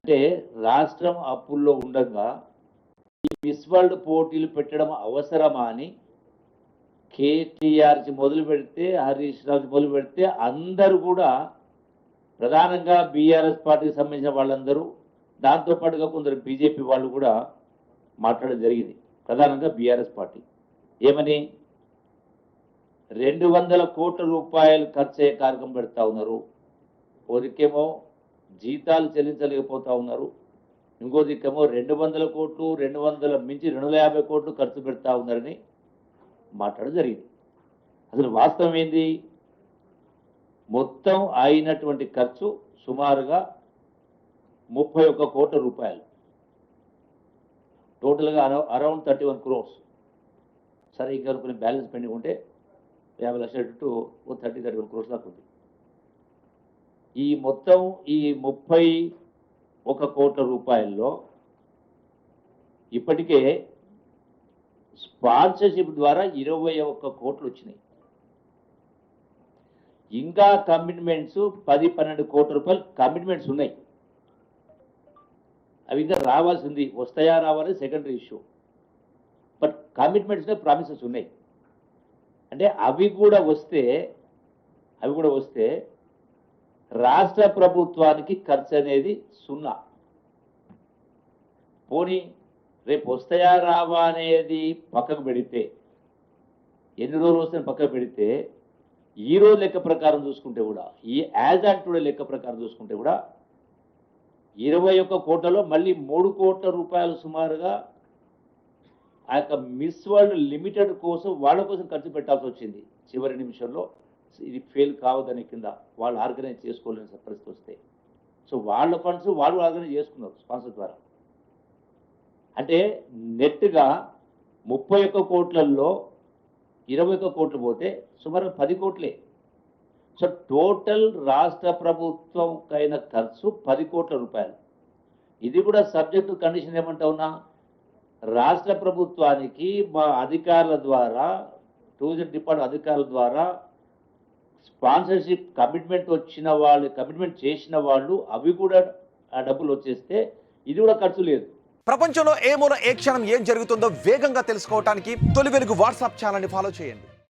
అంటే రాష్ట్రం అప్పుల్లో ఉండగా ఈ మిస్ వరల్డ్ పోటీలు పెట్టడం అవసరమా అని కేటీఆర్ మొదలు పెడితే, హరీష్ రావు మొదలు పెడితే అందరూ కూడా, ప్రధానంగా బీఆర్ఎస్ పార్టీకి సంబంధించిన వాళ్ళందరూ, దాంతోపాటుగా కొందరు బీజేపీ వాళ్ళు కూడా మాట్లాడడం జరిగింది. ప్రధానంగా బీఆర్ఎస్ పార్టీ ఏమని, 200 కోట్ల రూపాయలు ఖర్చు అయ్యే కార్యక్రమం పెడతా ఉన్నారు. ఒకరికేమో జీతాలు చెల్లించలేకపోతా ఉన్నారు, ఇంకో దిక్కేమో 200 కోట్లు, 200 మించి 250 కోట్లు ఖర్చు పెడతా ఉన్నారని మాట్లాడడం జరిగింది. అసలు వాస్తవం ఏంది? మొత్తం అయినటువంటి ఖర్చు సుమారుగా 31 కోట్ల రూపాయలు, టోటల్గా అరౌండ్ 31 crores. సరే, ఇంకా కొన్ని బ్యాలెన్స్ పెండింగ్ ఉంటే 50 లక్షల టు 31 crores దాకా ఉంది. ఈ మొత్తం ఈ 31 కోట్ల రూపాయల్లో ఇప్పటికే స్పాన్సర్షిప్ ద్వారా 21 కోట్లు వచ్చినాయి. ఇంకా కమిట్మెంట్స్ 10-12 కోట్ల రూపాయలు కమిట్మెంట్స్ ఉన్నాయి. అవి ఇంకా రావాల్సింది, వస్తాయా రావాలి secondary issue. But commitments, promises ఉన్నాయి. అంటే అవి కూడా వస్తే రాష్ట్ర ప్రభుత్వానికి ఖర్చు అనేది 0. పోనీ రేపు వస్తాయా రావా అనేది పక్కకు పెడితే, ఎన్ని రోజులు వస్తాయని పక్కకు పెడితే, ఈ రోజు లెక్క ప్రకారం చూసుకుంటే కూడా, ఈ యాజ్ ఆన్ టుడే లెక్క ప్రకారం చూసుకుంటే కూడా 21 కోట్లలో మళ్ళీ 3 కోట్ల రూపాయలు సుమారుగా ఆ యొక్క మిస్ వరల్డ్ లిమిటెడ్ కోసం, వాళ్ళ కోసం ఖర్చు పెట్టాల్సి వచ్చింది. చివరి నిమిషంలో ఇది ఫెయిల్ కావదని కింద వాళ్ళు ఆర్గనైజ్ చేసుకోలేని పరిస్థితి వస్తే, సో వాళ్ళ ఫండ్స్ వాళ్ళు ఆర్గనైజ్ చేసుకున్నారు స్పాన్సర్ ద్వారా. అంటే నెట్గా 31 కోట్లలో 21 కోట్లు పోతే సుమారు 10 కోట్లే. సో టోటల్ రాష్ట్ర ప్రభుత్వంకైన ఖర్చు 10 కోట్ల రూపాయలు. ఇది కూడా సబ్జెక్టు కండిషన్ ఏమంటా ఉన్నా, రాష్ట్ర ప్రభుత్వానికి మా అధికారుల ద్వారా, టూరిజం డిపార్ట్మెంట్ అధికారుల ద్వారా స్పాన్సర్షిప్ కమిట్మెంట్ వచ్చిన వాళ్ళు, కమిట్మెంట్ చేసిన వాళ్ళు, అవి కూడా ఆ డబ్బులు వచ్చేస్తే ఇది కూడా ఖర్చు లేదు. ప్రపంచంలో ఏ మూల ఏ క్షణం ఏం జరుగుతుందో వేగంగా తెలుసుకోవడానికి తొలి వెలుగు వాట్సాప్ ఛానల్ని ఫాలో చేయండి.